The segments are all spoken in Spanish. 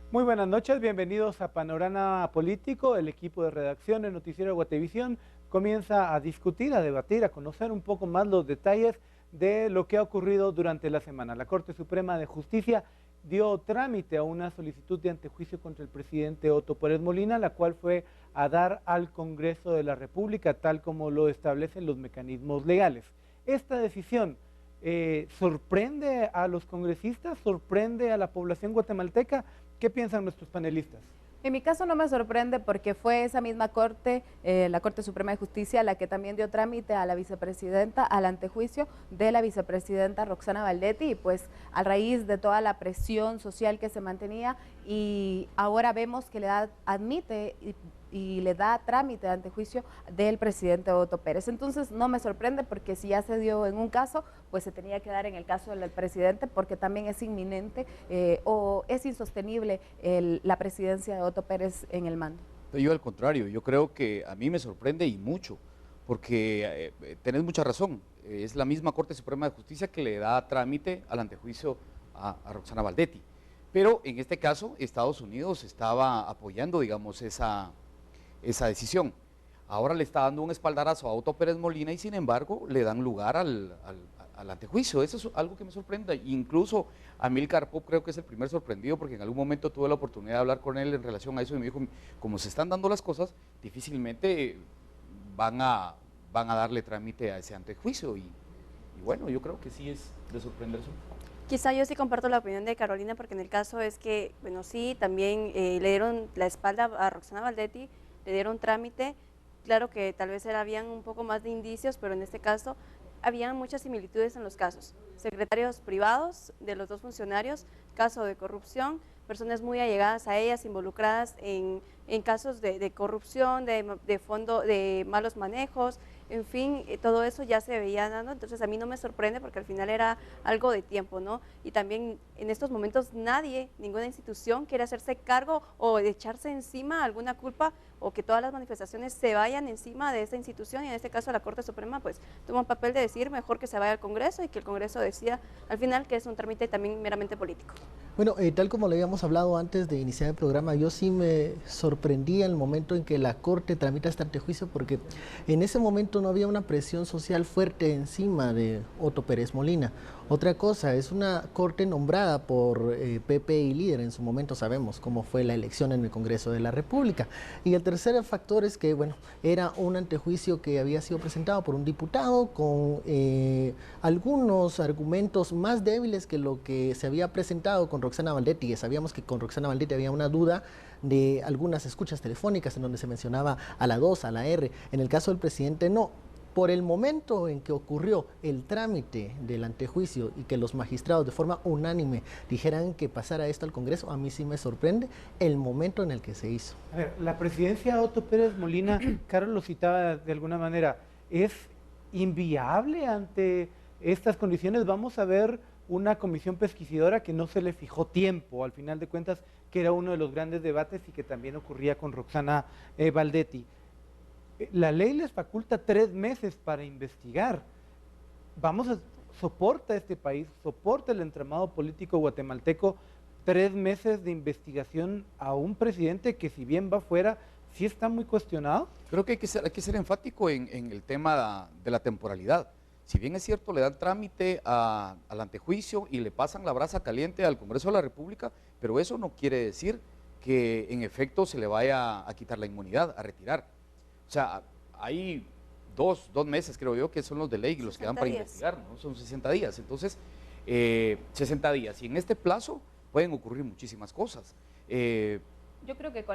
Muy buenas noches, bienvenidos a Panorama Político. El equipo de redacción de Noticiero Guatevisión comienza a discutir, a debatir, a conocer un poco más los detalles de lo que ha ocurrido durante la semana. La Corte Suprema de Justicia dio trámite a una solicitud de antejuicio contra el presidente Otto Pérez Molina, la cual fue a dar al Congreso de la República, tal como lo establecen los mecanismos legales. Esta decisión sorprende a los congresistas, sorprende a la población guatemalteca. ¿Qué piensan nuestros panelistas? En mi caso no me sorprende porque fue esa misma Corte, la Corte Suprema de Justicia, la que también dio trámite a la vicepresidenta, al antejuicio de la vicepresidenta Roxana Baldetti, y pues a raíz de toda la presión social que se mantenía, y ahora vemos que admite y le da trámite de antejuicio del presidente Otto Pérez. Entonces no me sorprende porque si ya se dio en un caso, pues se tenía que dar en el caso del presidente, porque también es inminente o es insostenible la presidencia de Otto Pérez en el mando. Yo al contrario, yo creo que a mí me sorprende y mucho, porque tenés mucha razón, es la misma Corte Suprema de Justicia que le da trámite al antejuicio a Roxana Baldetti, pero en este caso Estados Unidos estaba apoyando, digamos, esa decisión. Ahora le está dando un espaldarazo a Otto Pérez Molina y sin embargo le dan lugar al antejuicio. Eso es algo que me sorprende. Incluso Amílcar Pop creo que es el primer sorprendido, porque en algún momento tuve la oportunidad de hablar con él en relación a eso y me dijo, como se están dando las cosas, difícilmente van a darle trámite a ese antejuicio y bueno, yo creo que sí es de sorprenderse. Quizá yo sí comparto la opinión de Carolina, porque en el caso es que, bueno, sí, también le dieron la espalda a Roxana Baldetti, le dieron trámite. Claro que tal vez habían un poco más de indicios, pero en este caso habían muchas similitudes en los casos. Secretarios privados de los dos funcionarios, caso de corrupción, personas muy allegadas a ellas, involucradas en casos de corrupción, de fondo, de malos manejos, en fin, todo eso ya se veía dando. Entonces a mí no me sorprende porque al final era algo de tiempo, ¿no? Y también en estos momentos nadie, ninguna institución quiere hacerse cargo o de echarse encima alguna culpa, o que todas las manifestaciones se vayan encima de esta institución, y en este caso la Corte Suprema pues toma un papel de decir mejor que se vaya al Congreso y que el Congreso decida al final, que es un trámite también meramente político. Bueno, tal como le habíamos hablado antes de iniciar el programa, yo sí me sorprendía el momento en que la Corte tramita este antejuicio, porque en ese momento no había una presión social fuerte encima de Otto Pérez Molina. Otra cosa, es una Corte nombrada por PP y Líder. En su momento sabemos cómo fue la elección en el Congreso de la República. Y el tercer factor es que, bueno, era un antejuicio que había sido presentado por un diputado con algunos argumentos más débiles que lo que se había presentado con Roxana Baldetti. Sabíamos que con Roxana Baldetti había una duda de algunas escuchas telefónicas en donde se mencionaba a la 2, a la R. En el caso del presidente no. Por el momento en que ocurrió el trámite del antejuicio y que los magistrados de forma unánime dijeran que pasara esto al Congreso, a mí sí me sorprende el momento en el que se hizo. A ver, la presidencia de Otto Pérez Molina, Carlos lo citaba de alguna manera, ¿es inviable ante estas condiciones? Vamos a ver una comisión pesquisidora que no se le fijó tiempo, al final de cuentas, que era uno de los grandes debates y que también ocurría con Roxana Baldetti. La ley les faculta 3 meses para investigar. Soporta este país, soporta el entramado político guatemalteco 3 meses de investigación a un presidente que, si bien va fuera, sí está muy cuestionado. Creo que hay que ser enfático en el tema de la temporalidad. Si bien es cierto, le dan trámite al antejuicio y le pasan la brasa caliente al Congreso de la República, pero eso no quiere decir que en efecto se le vaya a quitar la inmunidad, a retirar. O sea, hay dos meses, creo yo, que son los de ley, los que dan para investigar, ¿no? Son 60 días. Entonces, 60 días. Y en este plazo pueden ocurrir muchísimas cosas. Yo creo que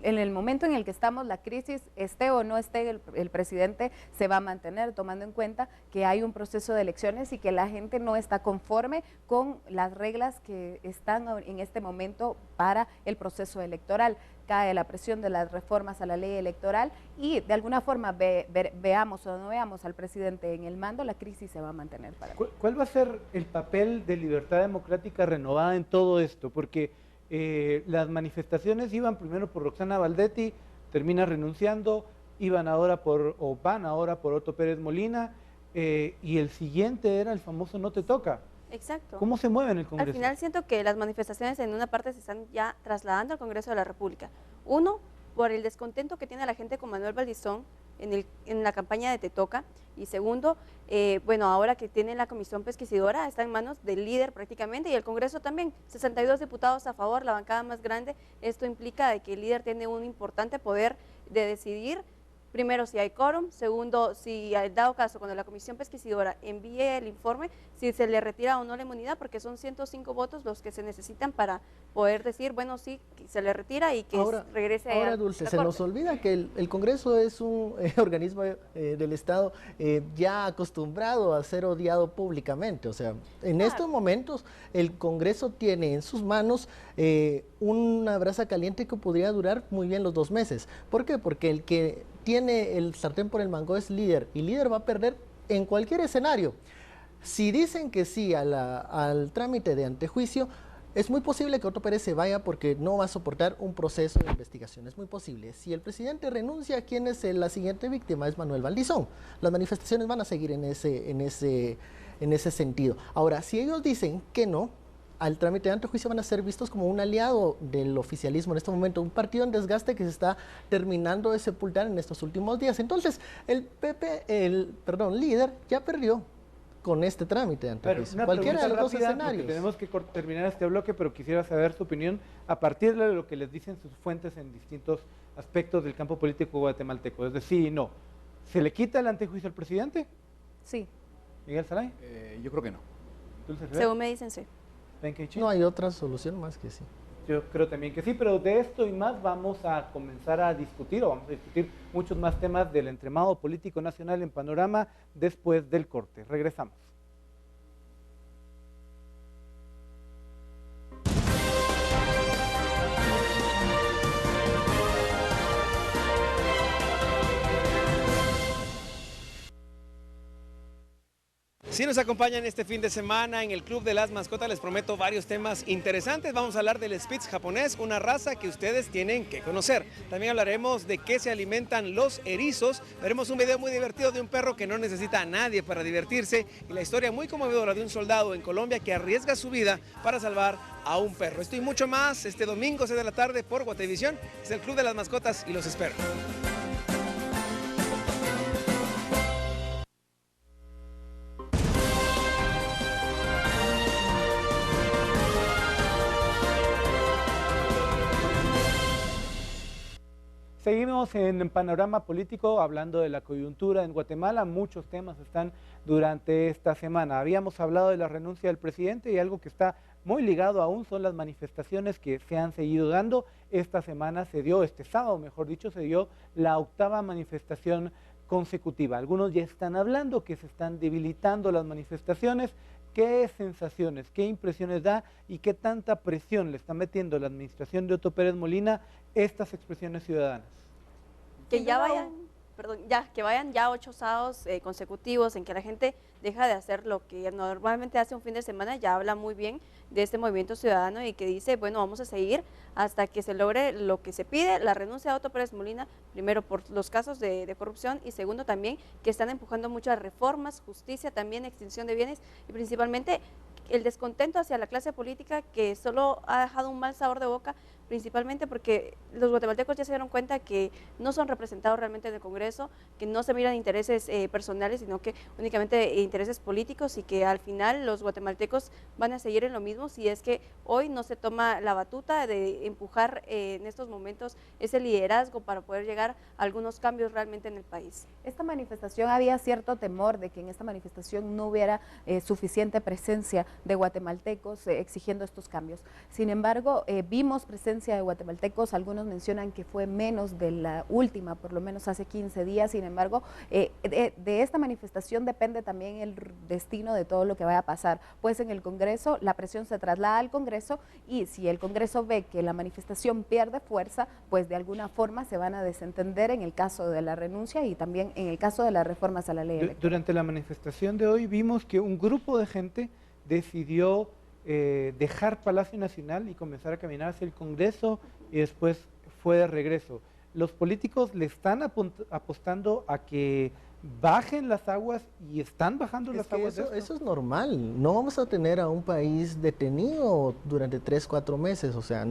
en el momento en el que estamos, la crisis, esté o no esté el presidente, se va a mantener, tomando en cuenta que hay un proceso de elecciones y que la gente no está conforme con las reglas que están en este momento para el proceso electoral. Cae la presión de las reformas a la ley electoral y de alguna forma veamos o no veamos al presidente en el mando, la crisis se va a mantener para mí. ¿Cuál va a ser el papel de Libertad Democrática Renovada en todo esto? Porque las manifestaciones iban primero por Roxana Baldetti, termina renunciando, van ahora por Otto Pérez Molina, y el siguiente era el famoso no te toca. Exacto. ¿Cómo se mueve en el Congreso? Al final siento que las manifestaciones en una parte se están ya trasladando al Congreso de la República. Uno, por el descontento que tiene la gente con Manuel Valdizón en la campaña de Te Toca. Y segundo, bueno, ahora que tiene la comisión pesquisidora, está en manos del líder prácticamente y el Congreso también. 62 diputados a favor, la bancada más grande. Esto implica de que el líder tiene un importante poder de decidir. Primero, si hay quórum. Segundo, si dado caso, cuando la comisión pesquisidora envíe el informe, si se le retira o no la inmunidad, porque son 105 votos los que se necesitan para poder decir, bueno, sí, se le retira y que regrese a Ahora, Dulce, se nos olvida que el Congreso es un organismo del Estado ya acostumbrado a ser odiado públicamente. O sea, en estos momentos el Congreso tiene en sus manos una brasa caliente que podría durar muy bien los 2 meses. ¿Por qué? Porque el que tiene el sartén por el mango es líder, y líder va a perder en cualquier escenario. Si dicen que sí al trámite de antejuicio, es muy posible que Otto Pérez se vaya porque no va a soportar un proceso de investigación, es muy posible. Si el presidente renuncia, ¿quién es la siguiente víctima? Es Manuel Valdizón. Las manifestaciones van a seguir en ese sentido. Ahora, si ellos dicen que no al trámite de antejuicio, van a ser vistos como un aliado del oficialismo en este momento, un partido en desgaste que se está terminando de sepultar en estos últimos días. Entonces, el líder ya perdió con este trámite de antejuicio. Cualquiera de los dos escenarios. Tenemos que terminar este bloque, pero quisiera saber su opinión a partir de lo que les dicen sus fuentes en distintos aspectos del campo político guatemalteco. Es decir, no. ¿Se le quita el antejuicio al presidente? Sí. ¿Miguel Zelay? Yo creo que no. Según me dicen, sí. No hay otra solución más que sí. Yo creo también que sí, pero de esto y más vamos a comenzar a discutir, o vamos a discutir muchos más temas del entramado político nacional en Panorama después del corte. Regresamos. Si nos acompañan este fin de semana en el Club de las Mascotas, les prometo varios temas interesantes. Vamos a hablar del Spitz japonés, una raza que ustedes tienen que conocer. También hablaremos de qué se alimentan los erizos. Veremos un video muy divertido de un perro que no necesita a nadie para divertirse y la historia muy conmovedora de un soldado en Colombia que arriesga su vida para salvar a un perro. Esto y mucho más este domingo 6 de la tarde por Guatevisión. Es el Club de las Mascotas y los espero. Seguimos en Panorama Político hablando de la coyuntura en Guatemala. Muchos temas están durante esta semana. Habíamos hablado de la renuncia del presidente y algo que está muy ligado aún son las manifestaciones que se han seguido dando. Esta semana se dio, este sábado mejor dicho, se dio la 8ª manifestación consecutiva. Algunos ya están hablando que se están debilitando las manifestaciones. ¿Qué sensaciones, qué impresiones da y qué tanta presión le está metiendo la administración de Otto Pérez Molina estas expresiones ciudadanas? Que ya vayan, que vayan ya 8 sábados consecutivos en que la gente deja de hacer lo que normalmente hace un fin de semana, ya habla muy bien de este movimiento ciudadano y que dice, bueno, vamos a seguir hasta que se logre lo que se pide, la renuncia de Otto Pérez Molina, primero por los casos de corrupción y segundo también que están empujando muchas reformas, justicia, también extinción de bienes y principalmente el descontento hacia la clase política que solo ha dejado un mal sabor de boca, principalmente porque los guatemaltecos ya se dieron cuenta que no son representados realmente en el Congreso, que no se miran intereses personales, sino que únicamente intereses políticos y que al final los guatemaltecos van a seguir en lo mismo si es que hoy no se toma la batuta de empujar en estos momentos ese liderazgo para poder llegar a algunos cambios realmente en el país. Esta manifestación, había cierto temor de que en esta manifestación no hubiera suficiente presencia de guatemaltecos exigiendo estos cambios. Sin embargo, vimos presencia de guatemaltecos, algunos mencionan que fue menos de la última, por lo menos hace 15 días, sin embargo, de esta manifestación depende también el destino de todo lo que vaya a pasar, pues en el Congreso la presión se traslada al Congreso y si el Congreso ve que la manifestación pierde fuerza, pues de alguna forma se van a desentender en el caso de la renuncia y también en el caso de las reformas a la ley electoral. Durante la manifestación de hoy vimos que un grupo de gente decidió dejar Palacio Nacional y comenzar a caminar hacia el Congreso y después fue de regreso. Los políticos le están apostando a que bajen las aguas y están bajando las aguas. Eso es normal. No vamos a tener a un país detenido durante 3, 4 meses. O sea,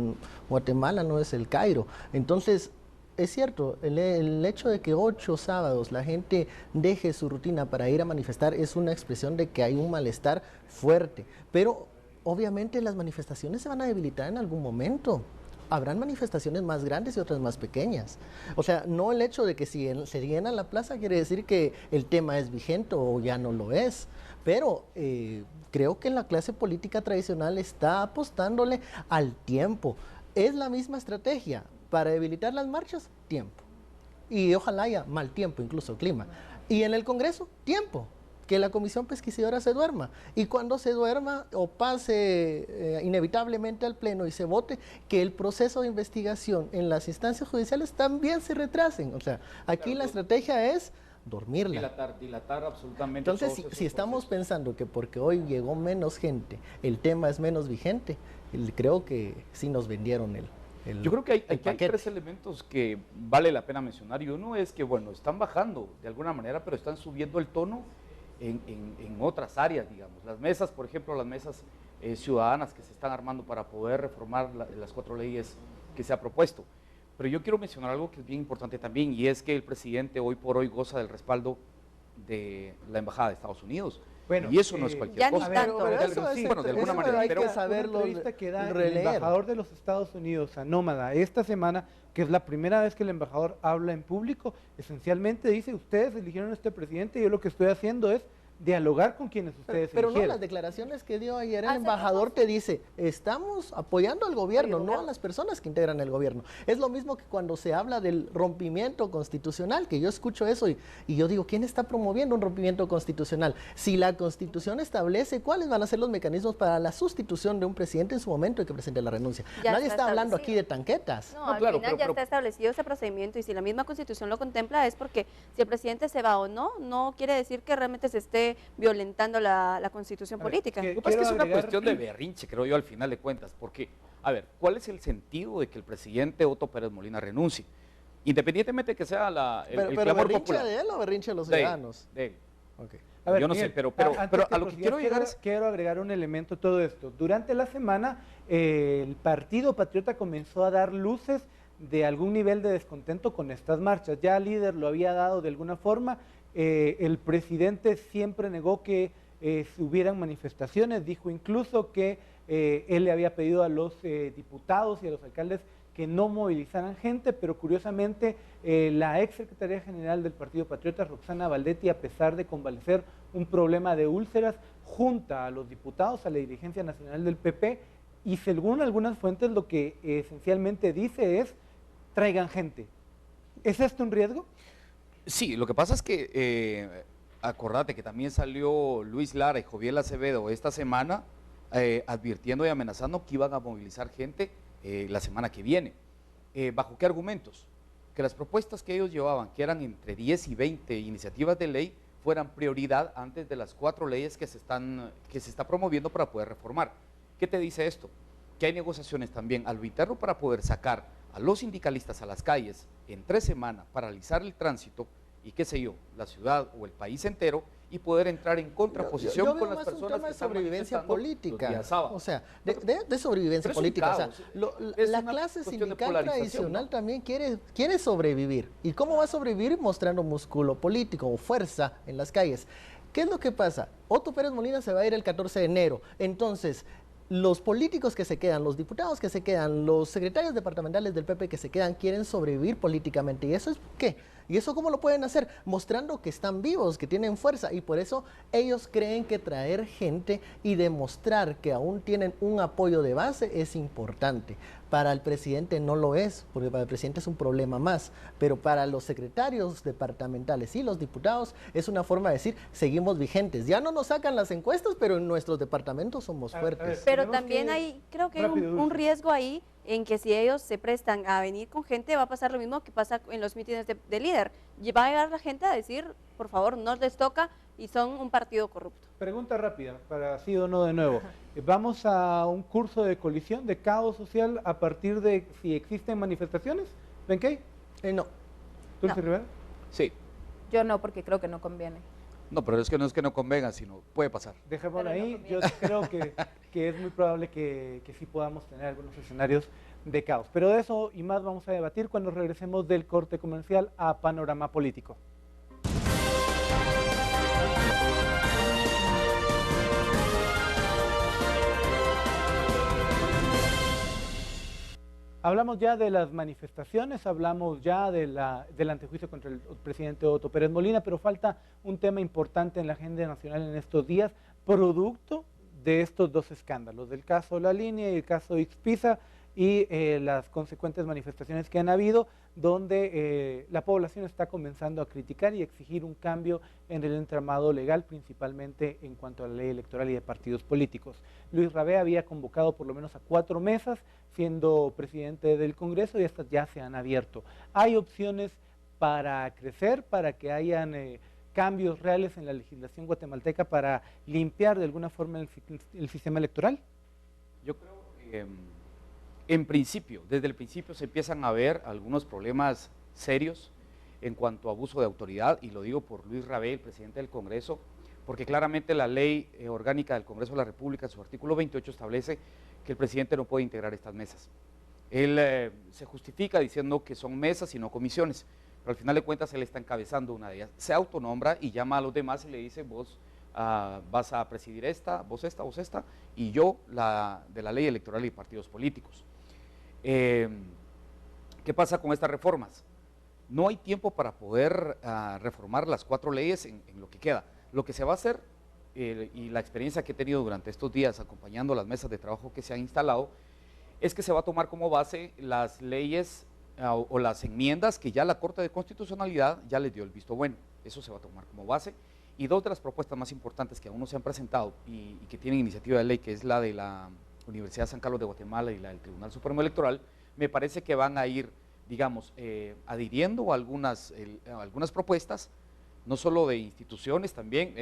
Guatemala no es el Cairo. Entonces, es cierto, el hecho de que 8 sábados la gente deje su rutina para ir a manifestar es una expresión de que hay un malestar fuerte. Pero obviamente las manifestaciones se van a debilitar en algún momento. Habrán manifestaciones más grandes y otras más pequeñas. O sea, no el hecho de que si se llena la plaza quiere decir que el tema es vigente o ya no lo es. Pero creo que la clase política tradicional está apostándole al tiempo. Es la misma estrategia. Para debilitar las marchas, tiempo. Y ojalá haya mal tiempo, incluso clima. Y en el Congreso, tiempo. Que la comisión pesquisidora se duerma, y cuando se duerma o pase inevitablemente al pleno y se vote, que el proceso de investigación en las instancias judiciales también se retrasen. O sea, aquí claro, la estrategia es dormirla. Dilatar absolutamente. Entonces, si estamos pensando que porque hoy llegó menos gente, el tema es menos vigente, creo que sí nos vendieron yo creo que hay 3 elementos que vale la pena mencionar, y uno es que, bueno, están bajando de alguna manera, pero están subiendo el tono en otras áreas, digamos. Las mesas, por ejemplo, las mesas ciudadanas que se están armando para poder reformar las 4 leyes que se ha propuesto. Pero yo quiero mencionar algo que es bien importante también, y es que el presidente hoy por hoy goza del respaldo de la Embajada de Estados Unidos. Bueno, y eso no es cualquier cosa. Pero de alguna manera. Hay que saberlo. Una entrevista que da el embajador de los Estados Unidos a Nómada esta semana, que es la primera vez que el embajador habla en público, esencialmente dice: ustedes eligieron a este presidente y yo lo que estoy haciendo es dialogar con quienes ustedes pero eligieron. No, las declaraciones que dio ayer el embajador te dice, estamos apoyando al gobierno, no a las personas que integran el gobierno. Es lo mismo que cuando se habla del rompimiento constitucional, que yo escucho eso y yo digo, ¿quién está promoviendo un rompimiento constitucional? Si la Constitución establece cuáles van a ser los mecanismos para la sustitución de un presidente en su momento y que presente la renuncia. Nadie está hablando aquí de tanquetas. No, al final ya está establecido ese procedimiento, y si la misma Constitución lo contempla es porque si el presidente se va o no quiere decir que realmente se esté violentando la Constitución política. Lo que pasa es que es una cuestión de berrinche, creo yo, al final de cuentas, porque, a ver, ¿cuál es el sentido de que el presidente Otto Pérez Molina renuncie? Independientemente de que sea el clamor popular. ¿De él o berrinche de los ciudadanos? De él. Okay. A ver, yo no sé, pero a lo que quiero llegar es... Quiero agregar un elemento a todo esto. Durante la semana, el Partido Patriota comenzó a dar luces de algún nivel de descontento con estas marchas. Ya el líder lo había dado de alguna forma. El presidente siempre negó que hubieran manifestaciones, dijo incluso que él le había pedido a los diputados y a los alcaldes que no movilizaran gente, pero curiosamente la ex secretaria general del Partido Patriota, Roxana Valdetti, a pesar de convalecer un problema de úlceras, junta a los diputados, a la dirigencia nacional del PP, y según algunas fuentes lo que esencialmente dice es: traigan gente. ¿Es esto un riesgo? Sí, lo que pasa es que, acordate que también salió Luis Lara y Joviel Acevedo esta semana advirtiendo y amenazando que iban a movilizar gente la semana que viene. ¿Bajo qué argumentos? Que las propuestas que ellos llevaban, que eran entre 10 y 20 iniciativas de ley, fueran prioridad antes de las 4 leyes que se está promoviendo para poder reformar. ¿Qué te dice esto? Que hay negociaciones también a lo interno para poder sacar a los sindicalistas a las calles en 3 semanas, paralizar el tránsito y qué sé yo, la ciudad o el país entero, y poder entrar en contraposición yo con las personas que están sobrevivencia política, los días sábados. O sea, de sobrevivencia política. O sea, la clase sindical tradicional, ¿no?, también quiere sobrevivir. ¿Y cómo va a sobrevivir? Mostrando músculo político o fuerza en las calles. ¿Qué es lo que pasa? Otto Pérez Molina se va a ir el 14 de enero. Entonces, los políticos que se quedan, los diputados que se quedan, los secretarios departamentales del PP que se quedan, quieren sobrevivir políticamente. ¿Y eso es qué? ¿Y eso cómo lo pueden hacer? Mostrando que están vivos, que tienen fuerza, y por eso ellos creen que traer gente y demostrar que aún tienen un apoyo de base es importante. Para el presidente no lo es, porque para el presidente es un problema más, pero para los secretarios departamentales y los diputados es una forma de decir, seguimos vigentes. Ya no nos sacan las encuestas, pero en nuestros departamentos somos fuertes. Pero también hay, creo que hay un riesgo ahí, en que si ellos se prestan a venir con gente, va a pasar lo mismo que pasa en los mítines de líder. Va a llegar la gente a decir, por favor, no les toca, y son un partido corrupto. Pregunta rápida, para sí o no de nuevo. ¿Vamos a un curso de colisión, de caos social, a partir de si existen manifestaciones? ¿Benkei? No. ¿Dulce Rivera? Sí. Yo no, porque creo que no conviene. No, pero es que no convenga, sino puede pasar. Dejémoslo Pero no ahí, yo conviene. creo que es muy probable que sí podamos tener algunos escenarios de caos. Pero de eso y más vamos a debatir cuando regresemos del corte comercial a Panorama Político. Hablamos ya de las manifestaciones, hablamos ya del antejuicio contra el presidente Otto Pérez Molina, pero falta un tema importante en la agenda nacional en estos días, producto de estos dos escándalos, del caso La Línea y el caso Ixpiza y las consecuentes manifestaciones que han habido, donde la población está comenzando a criticar y exigir un cambio en el entramado legal, principalmente en cuanto a la ley electoral y de partidos políticos. Luis Rabé había convocado por lo menos a 4 mesas, siendo presidente del Congreso, y estas ya se han abierto. Hay opciones para crecer, para que hayan cambios reales en la legislación guatemalteca para limpiar de alguna forma el sistema electoral. Yo creo que en principio, desde el principio se empiezan a ver algunos problemas serios en cuanto a abuso de autoridad, y lo digo por Luis Rabé, el presidente del Congreso, porque claramente la ley orgánica del Congreso de la República, en su artículo 28, establece que el presidente no puede integrar estas mesas. Él se justifica diciendo que son mesas y no comisiones, pero al final de cuentas él está encabezando una de ellas. Se autonombra y llama a los demás y le dice: vos vas a presidir esta, vos esta, y yo la de la ley electoral y partidos políticos. ¿Qué pasa con estas reformas? No hay tiempo para poder reformar las 4 leyes en lo que queda. Lo que se va a hacer, y la experiencia que he tenido durante estos días acompañando las mesas de trabajo que se han instalado, es que se va a tomar como base las leyes o las enmiendas que ya la Corte de Constitucionalidad ya les dio el visto bueno. Eso se va a tomar como base, y 2 de las propuestas más importantes que aún no se han presentado y que tienen iniciativa de ley, que es la de la Universidad San Carlos de Guatemala y la del Tribunal Supremo Electoral, me parece que van a ir, digamos, adhiriendo a algunas propuestas, no solo de instituciones, también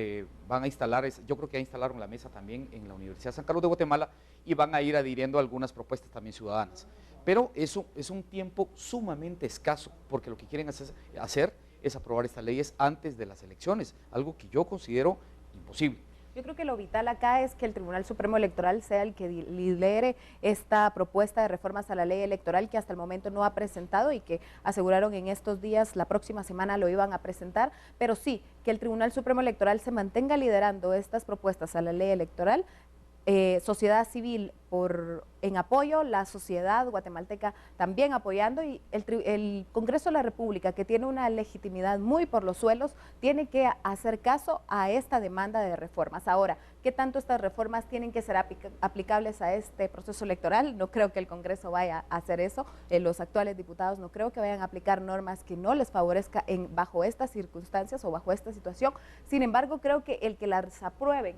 van a instalar, yo creo que ya instalaron la mesa también en la Universidad San Carlos de Guatemala, y van a ir adhiriendo a algunas propuestas también ciudadanas. Pero eso es un tiempo sumamente escaso, porque lo que quieren hacer es aprobar estas leyes antes de las elecciones, algo que yo considero imposible. Yo creo que lo vital acá es que el Tribunal Supremo Electoral sea el que lidere esta propuesta de reformas a la ley electoral, que hasta el momento no ha presentado y que aseguraron en estos días, la próxima semana lo iban a presentar, pero sí, que el Tribunal Supremo Electoral se mantenga liderando estas propuestas a la ley electoral, sociedad civil en apoyo, la sociedad guatemalteca también apoyando, y el Congreso de la República, que tiene una legitimidad muy por los suelos, tiene que hacer caso a esta demanda de reformas. Ahora, ¿qué tanto estas reformas tienen que ser aplicables a este proceso electoral? No creo que el Congreso vaya a hacer eso. Los actuales diputados no creo que vayan a aplicar normas que no les favorezca bajo estas circunstancias o bajo esta situación. Sin embargo, creo que el que las aprueben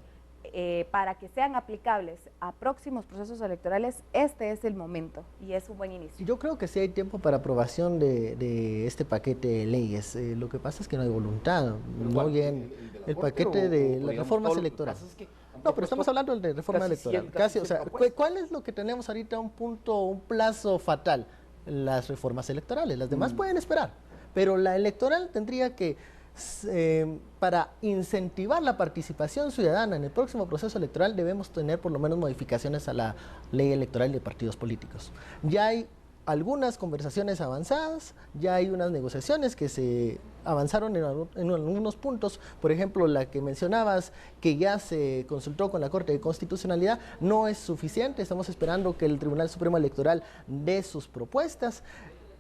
para que sean aplicables a próximos procesos electorales, este es el momento y es un buen inicio. Yo creo que sí hay tiempo para aprobación de este paquete de leyes. Lo que pasa es que no hay voluntad. No bien el paquete de las reformas electorales. No, pero estamos hablando de reforma electoral. Casi, o sea, ¿cuál es lo que tenemos ahorita un plazo fatal? Las reformas electorales. Las demás pueden esperar, pero la electoral tendría que para incentivar la participación ciudadana en el próximo proceso electoral, debemos tener por lo menos modificaciones a la ley electoral de partidos políticos. Ya hay algunas conversaciones avanzadas, ya hay unas negociaciones que se avanzaron en algunos puntos, por ejemplo, la que mencionabas, que ya se consultó con la Corte de Constitucionalidad, no es suficiente, estamos esperando que el Tribunal Supremo Electoral dé sus propuestas.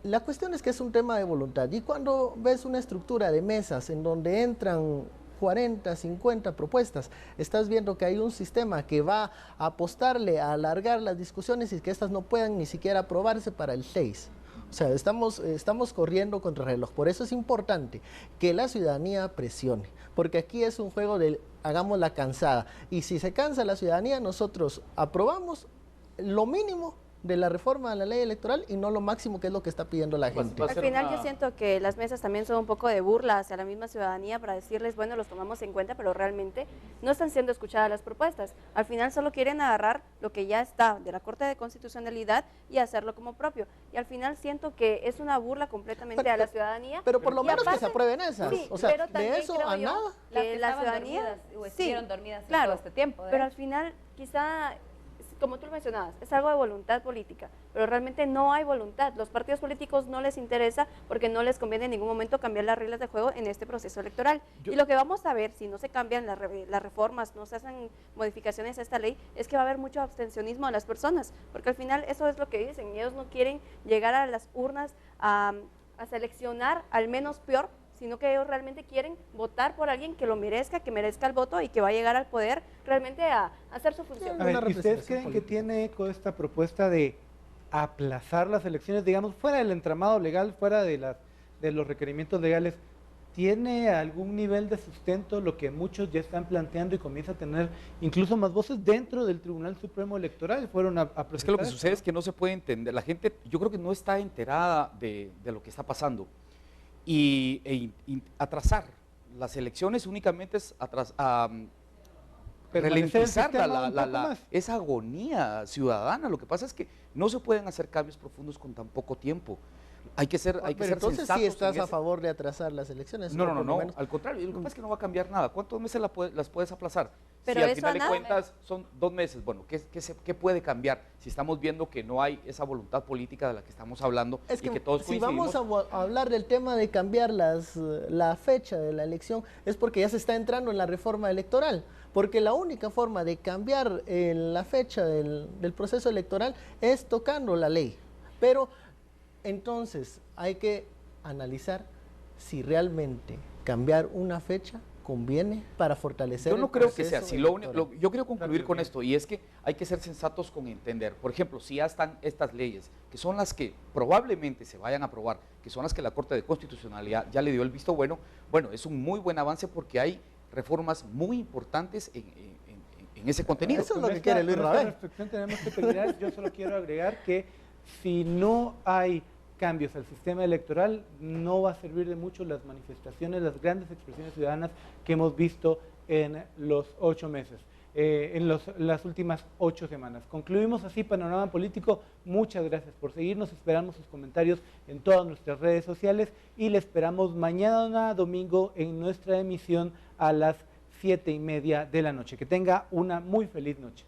La cuestión es que es un tema de voluntad, y cuando ves una estructura de mesas en donde entran 40, 50 propuestas, estás viendo que hay un sistema que va a apostarle a alargar las discusiones y que estas no puedan ni siquiera aprobarse para el 6. O sea, estamos corriendo contra el reloj. Por eso es importante que la ciudadanía presione, porque aquí es un juego de hagamos la cansada, y si se cansa la ciudadanía, nosotros aprobamos lo mínimo de la reforma a la ley electoral y no lo máximo que es lo que está pidiendo la gente. Al final yo siento que las mesas también son un poco de burla hacia la misma ciudadanía para decirles, bueno, los tomamos en cuenta, pero realmente no están siendo escuchadas las propuestas. Al final solo quieren agarrar lo que ya está de la Corte de Constitucionalidad y hacerlo como propio. Y al final siento que es una burla completamente a la ciudadanía. Pero por lo menos aparte, que se aprueben esas. Sí, o sea, pero de eso a nada. Que la ciudadanía estuvieron dormidas claro, todo este tiempo. pero al final quizá, como tú lo mencionabas, es algo de voluntad política, pero realmente no hay voluntad. Los partidos políticos no les interesa porque no les conviene en ningún momento cambiar las reglas de juego en este proceso electoral. Y lo que vamos a ver, si no se cambian las reformas, no se hacen modificaciones a esta ley, es que va a haber mucho abstencionismo a las personas, porque al final eso es lo que dicen, ellos no quieren llegar a las urnas a seleccionar al menos peor, sino que ellos realmente quieren votar por alguien que lo merezca, que merezca el voto y que va a llegar al poder realmente a hacer su función. A ver, ¿y ustedes creen que tiene eco esta propuesta de aplazar las elecciones, digamos, fuera del entramado legal, fuera de los requerimientos legales? ¿Tiene algún nivel de sustento lo que muchos ya están planteando y comienza a tener incluso más voces dentro del Tribunal Supremo Electoral? Fueron a es que lo que sucede es que no se puede entender, la gente yo creo que no está enterada de lo que está pasando. Y atrasar las elecciones únicamente es ralentizar esa agonía ciudadana. Lo que pasa es que no se pueden hacer cambios profundos con tan poco tiempo. Hay que ser entonces sensatos. sí estás a favor de atrasar las elecciones. No, al contrario, lo que pasa es que no va a cambiar nada. ¿Cuántos meses las puedes aplazar? Pero si al eso final de cuentas son 2 meses, bueno, ¿qué puede cambiar? Si estamos viendo que no hay esa voluntad política de la que estamos hablando es que y que todos si coincidimos. vamos a hablar del tema de cambiar la fecha de la elección, es porque ya se está entrando en la reforma electoral. Porque la única forma de cambiar la fecha del proceso electoral es tocando la ley. Pero entonces hay que analizar si realmente cambiar una fecha conviene para fortalecer. Yo no creo que sea así. Yo quiero concluir Claro, con esto, y es que hay que ser sensatos con entender. Por ejemplo, si ya están estas leyes, que son las que probablemente se vayan a aprobar, que son las que la Corte de Constitucionalidad ya le dio el visto bueno, es un muy buen avance porque hay reformas muy importantes en ese contenido. Eso es lo que quiere Luis Rabel. Tenemos que terminar. Yo solo quiero agregar que si no hay cambios al sistema electoral, no va a servir de mucho las manifestaciones, las grandes expresiones ciudadanas que hemos visto en los 8 meses, en las últimas 8 semanas. Concluimos así Panorama Político. Muchas gracias por seguirnos, esperamos sus comentarios en todas nuestras redes sociales y le esperamos mañana domingo en nuestra emisión a las 7:30 de la noche. Que tenga una muy feliz noche.